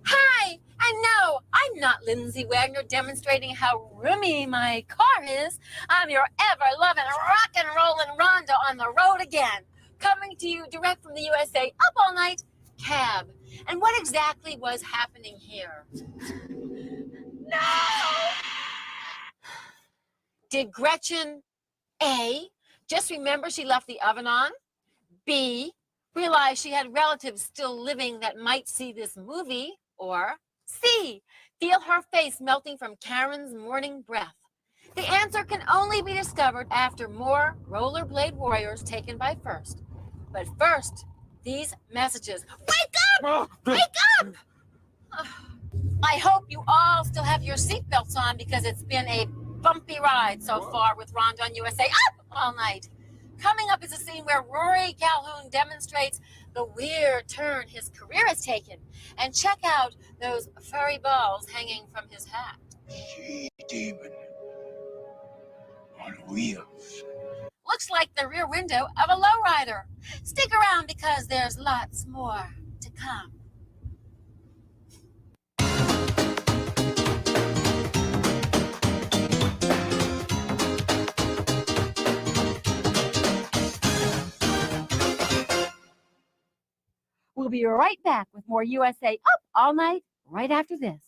Speaker 3: Hi, and no, I'm not Lindsay Wagner demonstrating how roomy my car is. I'm your ever-loving, rock and rollin' Rhonda on the road again, coming to you direct from the USA Up All Night cab. And what exactly was happening here? No! Did Gretchen A, just remember she left the oven on? B, realize she had relatives still living that might see this movie? Or C, feel her face melting from Karen's morning breath? The answer can only be discovered after more Rollerblade Warriors Taken by First. But first, these messages. Wake up! Wake up! I hope you all still have your seatbelts on because it's been a bumpy ride so far with Rhonda on USA Up All Night. Coming up is a scene where Rory Calhoun demonstrates the weird turn his career has taken. And check out those furry balls hanging from his hat.
Speaker 6: Demon on wheels.
Speaker 3: Looks like the rear window of a lowrider. Stick around because there's lots more to come. We'll be right back with more USA Up All Night right after this.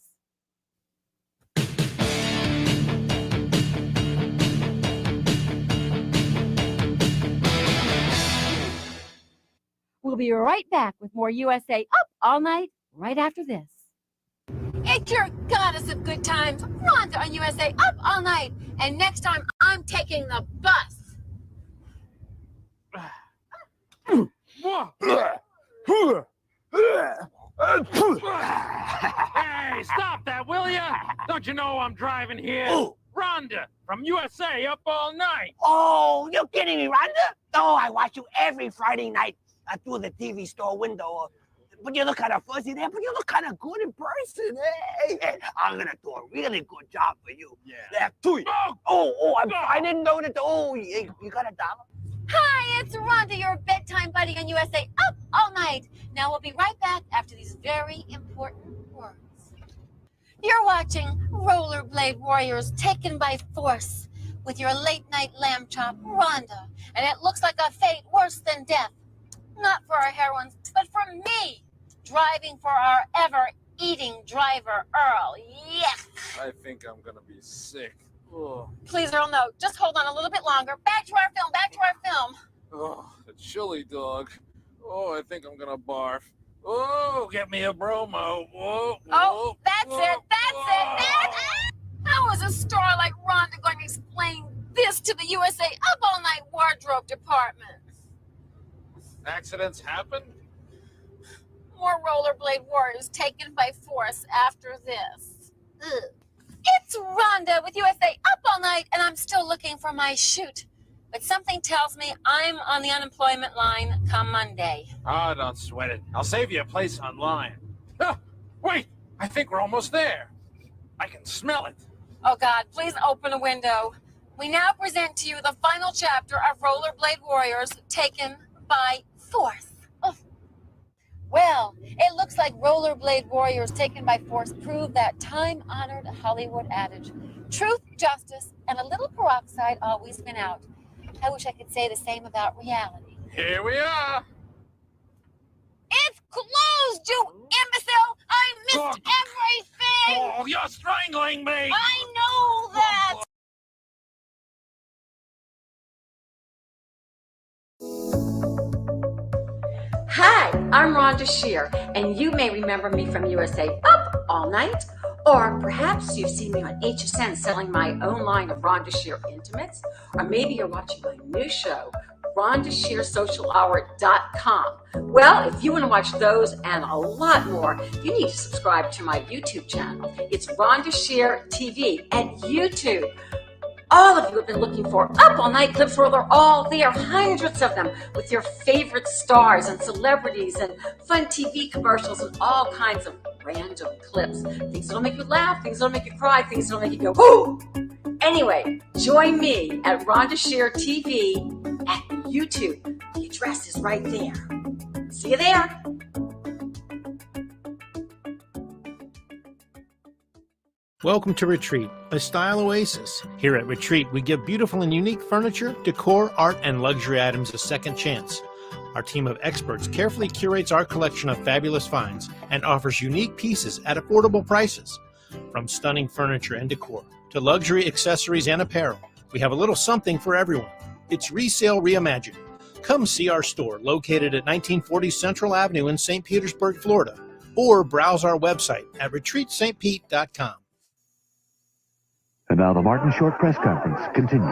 Speaker 3: We'll be right back with more USA Up All Night right after this. It's your goddess of good times, Rhonda on USA Up All Night. And next time, I'm taking the bus.
Speaker 20: Hey, stop that, will ya? Don't you know I'm driving here?
Speaker 4: Who?
Speaker 20: Rhonda from USA Up All Night.
Speaker 4: Oh, you're kidding me, Rhonda? Oh, I watch you every Friday night through the TV store window. But you look kind of fuzzy there, but you look kind of good in person. Hey, I'm going to do a really good job for you. Yeah. I didn't know that. Oh, you got $1?
Speaker 3: Hi, it's Rhonda, your bedtime buddy on USA Up All Night. Now we'll be right back after these very important words. You're watching Rollerblade Warriors Taken by Force with your late-night lamb chop, Rhonda. And it looks like a fate worse than death. Not for our heroines, but for me, driving for our ever-eating driver, Earl. Yes!
Speaker 20: I think I'm gonna be sick. Oh,
Speaker 3: Please, Earl, no. Just hold on a little bit longer. Back to our film, back to our film.
Speaker 20: oh, the chili dog. Oh, I think I'm gonna barf. Oh, get me a bromo. Whoa,
Speaker 3: Oh, that's it, that's it. How is a star like Rhonda going to explain this to the USA Up All Night wardrobe department?
Speaker 20: Accidents happen?
Speaker 3: More Rollerblade Warriors Taken by Force after this. Ugh. It's Rhonda with USA Up All Night, and I'm still looking for my shoot. But something tells me I'm on the unemployment line come Monday.
Speaker 20: Ah, don't sweat it. I'll save you a place online. Ah, wait, I think we're almost there. I can smell it.
Speaker 3: Oh, God, please open a window. We now present to you the final chapter of Rollerblade Warriors Taken by Force. Oh. Well, it looks like Rollerblade Warriors Taken by Force proved that time-honored Hollywood adage. Truth, justice, and a little peroxide always win out. I wish I could say the same about reality.
Speaker 20: Here we are.
Speaker 3: It's closed, you imbecile! I missed everything!
Speaker 20: Oh, you're strangling me!
Speaker 3: I know that!
Speaker 7: I'm Rhonda Shear, and you may remember me from USA Up All Night, or perhaps you've seen me on HSN selling my own line of Rhonda Shear Intimates, or maybe you're watching my new show, RhondaShearSocialHour.com. Well, if you want to watch those and a lot more, you need to subscribe to my YouTube channel. It's Rhonda Shear TV at YouTube. All of you have been looking for Up All Night clips. Well, they're all there, hundreds of them, with your favorite stars and celebrities and fun TV commercials and all kinds of random clips. Things that'll make you laugh, things that'll make you cry, things that'll make you go, whoo! Anyway, join me at Rhonda Shear TV at YouTube. The address is right there. See you there.
Speaker 13: Welcome to Retreat, a style oasis. Here at Retreat, we give beautiful and unique furniture, decor, art, and luxury items a second chance. Our team of experts carefully curates our collection of fabulous finds and offers unique pieces at affordable prices. From stunning furniture and decor to luxury accessories and apparel, we have a little something for everyone. It's Resale Reimagined. Come see our store located at 1940 Central Avenue in St. Petersburg, Florida, or browse our website at retreatstpete.com.
Speaker 5: And now the Martin Short press conference continues.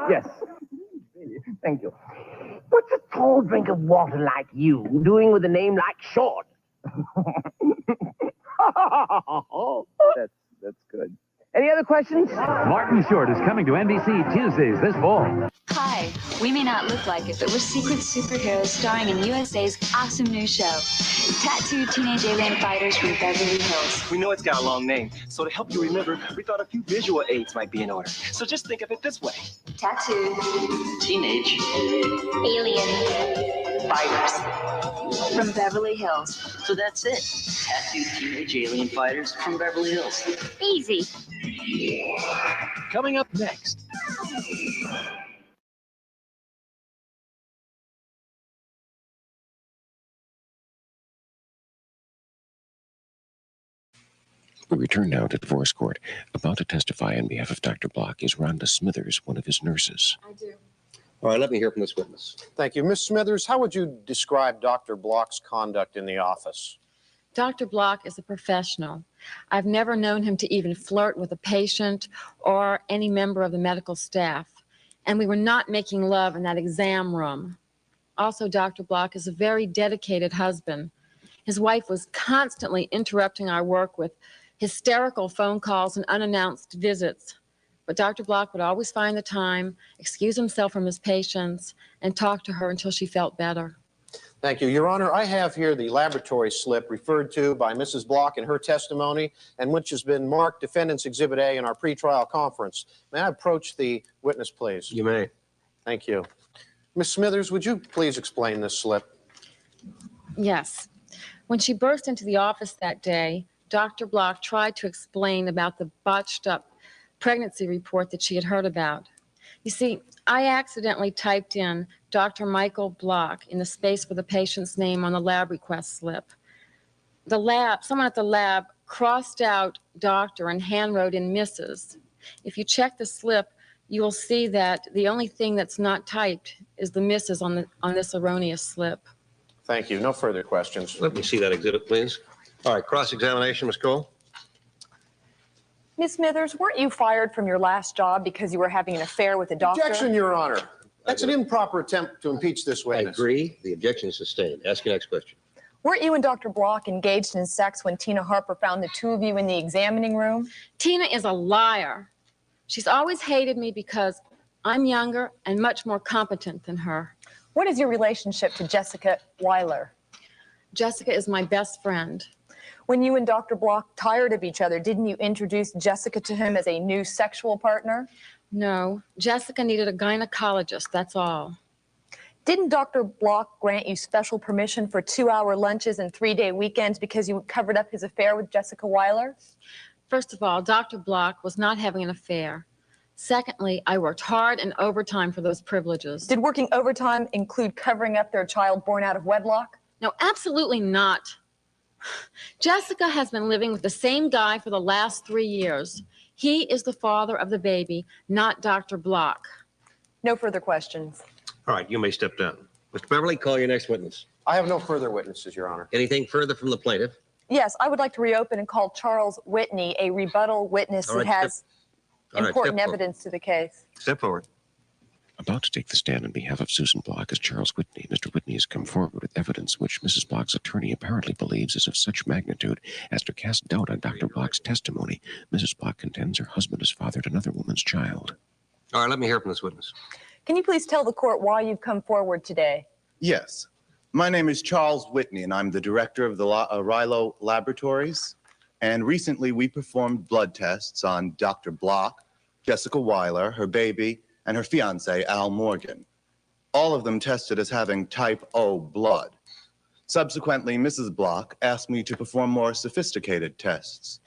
Speaker 8: Yes. Thank you. What's a tall drink of water like you doing with a name like Short? That's good. Any other questions?
Speaker 5: Martin Short is coming to NBC Tuesdays this fall.
Speaker 23: Hi, we may not look like it, but we're secret superheroes starring in USA's awesome new show, Tattooed Teenage Alien Fighters from Beverly Hills.
Speaker 24: We know it's got a long name, so to help you remember, we thought a few visual aids might be in order. So just think of it this way.
Speaker 23: Tattooed
Speaker 24: Teenage
Speaker 23: Alien Fighters from Beverly Hills.
Speaker 24: So that's it. Tattooed Teenage Alien Fighters from Beverly Hills.
Speaker 23: Easy.
Speaker 13: Coming up next.
Speaker 25: We return now to divorce court. About to testify on behalf of Dr. Block is Rhonda Smithers, one of his nurses.
Speaker 7: I do.
Speaker 26: All right, let me hear from this witness.
Speaker 18: Thank you. Miss Smithers, how would you describe Dr. Block's conduct in the office?
Speaker 3: Dr. Block is a professional. I've never known him to even flirt with a patient or any member of the medical staff. And we were not making love in that exam room. Also, Dr. Block is a very dedicated husband. His wife was constantly interrupting our work with hysterical phone calls and unannounced visits. But Dr. Block would always find the time, excuse himself from his patients, and talk to her until she felt better.
Speaker 18: Thank you. Your Honor, I have here the laboratory slip referred to by Mrs. Block in her testimony and which has been marked Defendant's Exhibit A in our pretrial conference. May I approach the witness, please?
Speaker 26: You may.
Speaker 18: Thank you. Ms. Smithers, would you please explain this slip?
Speaker 3: Yes. When she burst into the office that day, Dr. Block tried to explain about the botched up pregnancy report that she had heard about. You see, I accidentally typed in Dr. Michael Block in the space for the patient's name on the lab request slip. Someone at the lab crossed out doctor and handwrote in Mrs. If you check the slip, you will see that the only thing that's not typed is the Mrs. on this erroneous slip.
Speaker 18: Thank you. No further questions.
Speaker 26: Let me see that exhibit, please. All right, cross-examination, Ms. Cole.
Speaker 27: Ms. Smithers, weren't you fired from your last job because you were having an affair with a doctor?
Speaker 18: Objection, Your Honor. That's an improper attempt to impeach this
Speaker 26: I
Speaker 18: witness.
Speaker 26: agree. The objection is sustained. Ask your next question.
Speaker 27: Weren't you and Dr. Block engaged in sex when Tina Harper found the two of you in the examining room?
Speaker 3: Tina is a liar. She's always hated me because I'm younger and much more competent than her.
Speaker 27: What is your relationship to Jessica Weiler?
Speaker 3: Jessica is my best friend.
Speaker 27: When you and Dr. Block tired of each other, didn't you introduce Jessica to him as a new sexual partner?
Speaker 3: No, Jessica needed a gynecologist, that's all.
Speaker 27: Didn't Dr. Block grant you special permission for 2-hour lunches and 3-day weekends because you covered up his affair with Jessica Weiler?
Speaker 3: First of all, Dr. Block was not having an affair. Secondly, I worked hard and overtime for those privileges.
Speaker 27: Did working overtime include covering up their child born out of wedlock?
Speaker 3: No, absolutely not. Jessica has been living with the same guy for the last 3 years. He is the father of the baby, not Dr. Block.
Speaker 27: No further questions.
Speaker 26: All right, you may step down. Mr. Beverly, call your next witness.
Speaker 18: I have no further witnesses, Your Honor.
Speaker 26: Anything further from the plaintiff?
Speaker 27: Yes, I would like to reopen and call Charles Whitney, a rebuttal witness
Speaker 26: All right,
Speaker 27: that has important
Speaker 26: step forward.
Speaker 27: evidence to the case.
Speaker 26: Step forward.
Speaker 25: About to take the stand on behalf of Susan Block is Charles Whitney. Mr. Whitney has come forward with evidence which Mrs. Block's attorney apparently believes is of such magnitude as to cast doubt on Dr. Block's testimony. Mrs. Block contends her husband has fathered another woman's child.
Speaker 26: All right, let me hear from this witness.
Speaker 27: Can you please tell the court why you've come forward today?
Speaker 2: Yes. My name is Charles Whitney, and I'm the director of the Rilo Laboratories. And recently, we performed blood tests on Dr. Block, Jessica Weiler, her baby, and her fiancé, Al Morgan. All of them tested as having type O blood. Subsequently, Mrs. Block asked me to perform more sophisticated tests.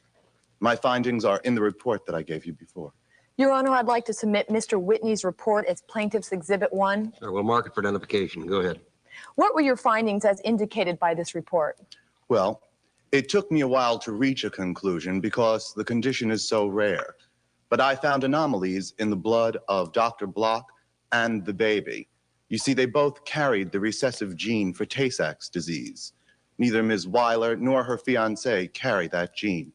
Speaker 2: My findings are in the report that I gave you before.
Speaker 27: Your Honor, I'd like to submit Mr. Whitney's report as Plaintiff's Exhibit 1.
Speaker 26: Sure, we'll mark it for identification. Go ahead.
Speaker 27: What were your findings as indicated by this report?
Speaker 2: Well, it took me a while to reach a conclusion because the condition is so rare. But I found anomalies in the blood of Dr. Block and the baby. You see, they both carried the recessive gene for Tay-Sachs disease. Neither Ms. Weiler nor her fiancé carry that gene.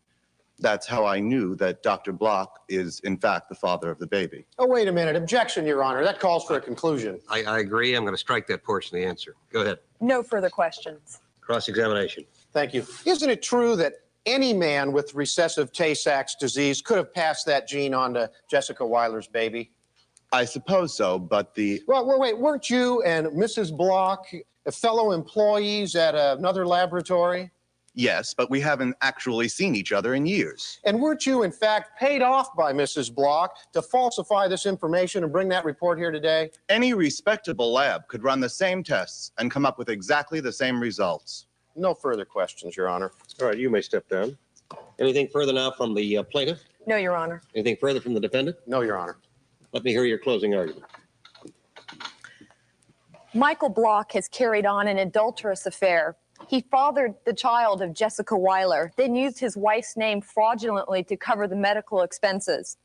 Speaker 2: That's how I knew that Dr. Block is, in fact, the father of the baby.
Speaker 18: Oh, wait a minute. Objection, Your Honor. That calls for a conclusion.
Speaker 26: I agree. I'm going to strike that portion of the answer. Go ahead.
Speaker 27: No further questions.
Speaker 26: Cross-examination.
Speaker 18: Thank you. Isn't it true that any man with recessive Tay-Sachs disease could have passed that gene on to Jessica Weiler's baby?
Speaker 2: I suppose so, but
Speaker 18: Well, wait, weren't you and Mrs. Block fellow employees at another laboratory?
Speaker 2: Yes, but we haven't actually seen each other in years.
Speaker 18: And weren't you, in fact, paid off by Mrs. Block to falsify this information and bring that report here today?
Speaker 2: Any respectable lab could run the same tests and come up with exactly the same results.
Speaker 18: No further questions, Your Honor.
Speaker 26: All right, you may step down. Anything further now from the plaintiff?
Speaker 27: No, Your Honor.
Speaker 26: Anything further from the defendant?
Speaker 18: No, Your Honor.
Speaker 26: Let me hear your closing argument.
Speaker 27: Michael Block has carried on an adulterous affair. He fathered the child of Jessica Weiler, then used his wife's name fraudulently to cover the medical expenses.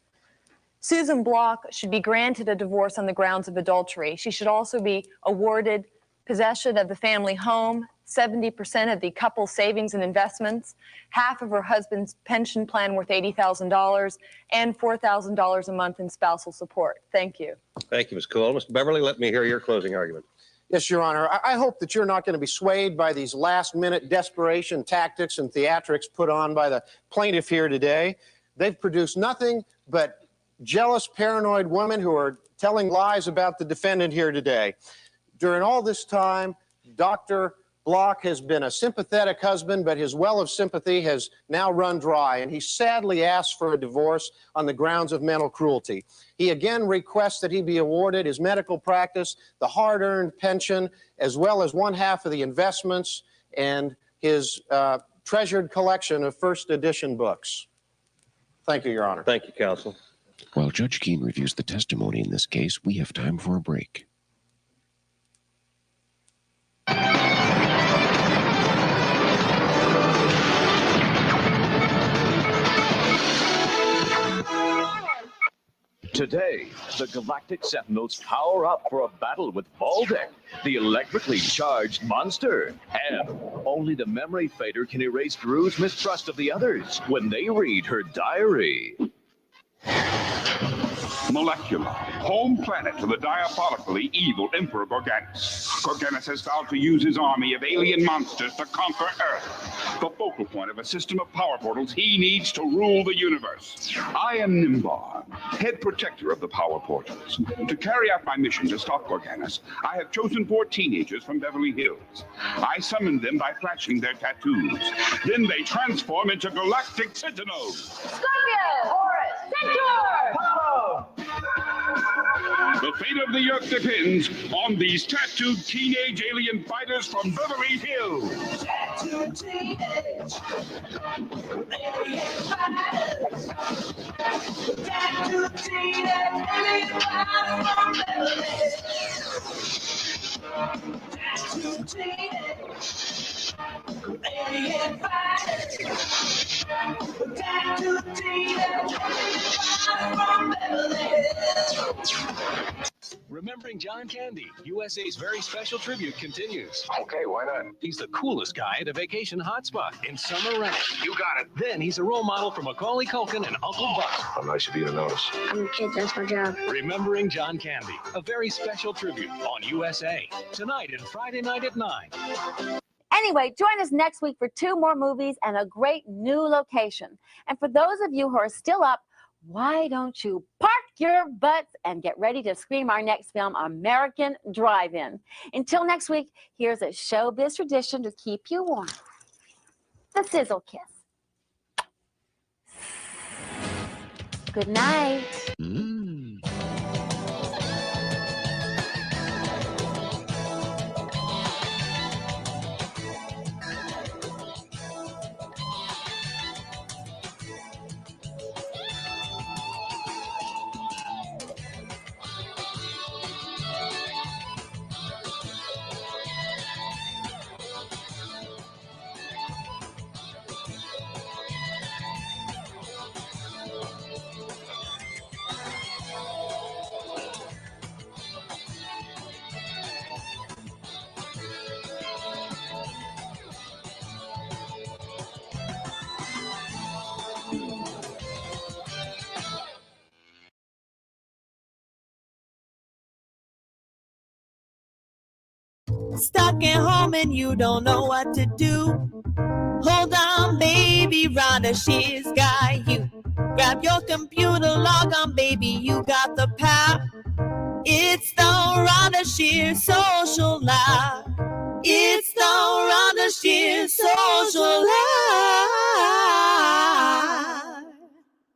Speaker 27: Susan Block should be granted a divorce on the grounds of adultery. She should also be awarded possession of the family home, 70% of the couple's savings and investments, half of her husband's pension plan worth $80,000, and $4,000 a month in spousal support. Thank you.
Speaker 26: Thank you, Ms. Cole. Mr. Beverly, let me hear your closing argument.
Speaker 18: Yes, Your Honor. I hope that you're not going to be swayed by these last-minute desperation tactics and theatrics put on by the plaintiff here today. They've produced nothing but jealous, paranoid women who are telling lies about the defendant here today. During all this time, Dr. Block has been a sympathetic husband, but his well of sympathy has now run dry, and he sadly asked for a divorce on the grounds of mental cruelty. He again requests that he be awarded his medical practice, the hard-earned pension, as well as one half of the investments and his treasured collection of first edition books. Thank you, Your Honor.
Speaker 26: Thank you, counsel.
Speaker 25: While Judge Keene reviews the testimony in this case, we have time for a break.
Speaker 6: Today, the Galactic Sentinels power up for a battle with Baltic, the electrically charged monster. And only the memory fader can erase Drew's mistrust of the others when they read her diary.
Speaker 10: Molecular, home planet to the diabolically evil Emperor Gorganis. Gorganis has vowed to use his army of alien monsters to conquer Earth, the focal point of a system of power portals he needs to rule the universe. I am Nimbar, head protector of the power portals. To carry out my mission to stop Gorganis, I have chosen 4 teenagers from Beverly Hills. I summoned them by flashing their tattoos. Then they transform into galactic sentinels.
Speaker 21: Scorpio! Horus! Centaur!
Speaker 10: Apollo! The fate of the Earth depends on these tattooed teenage alien fighters from Beverly Hills. Tattooed teenage alien fighters. Tattooed teenage alien fighters from Beverly Hills. Tattooed teenage alien fighters. Tattooed teenage alien fighters from Beverly Hills.
Speaker 9: Remembering John Candy, USA's very special tribute continues.
Speaker 11: Okay, why not?
Speaker 9: He's the coolest guy at a vacation hotspot in summer rental.
Speaker 11: You got it.
Speaker 9: Then he's a role model for Macaulay Culkin and Uncle Buck.
Speaker 11: How nice of you to notice.
Speaker 12: I'm a kid, that's my job.
Speaker 9: Remembering John Candy, a very special tribute on USA. Tonight and Friday night at 9.
Speaker 14: Anyway, join us next week for 2 more movies and a great new location. And for those of you who are still up, why don't you park your butts and get ready to scream our next film, American Drive-In. Until next week, here's a showbiz tradition to keep you warm. The sizzle kiss. Good night.
Speaker 15: Stuck at home and you don't know what to do. Hold on, baby, Rhonda Shear's got you. Grab your computer, log on, baby, you got the power. It's the Rhonda Shear Social Live. It's the Rhonda Shear Social Live.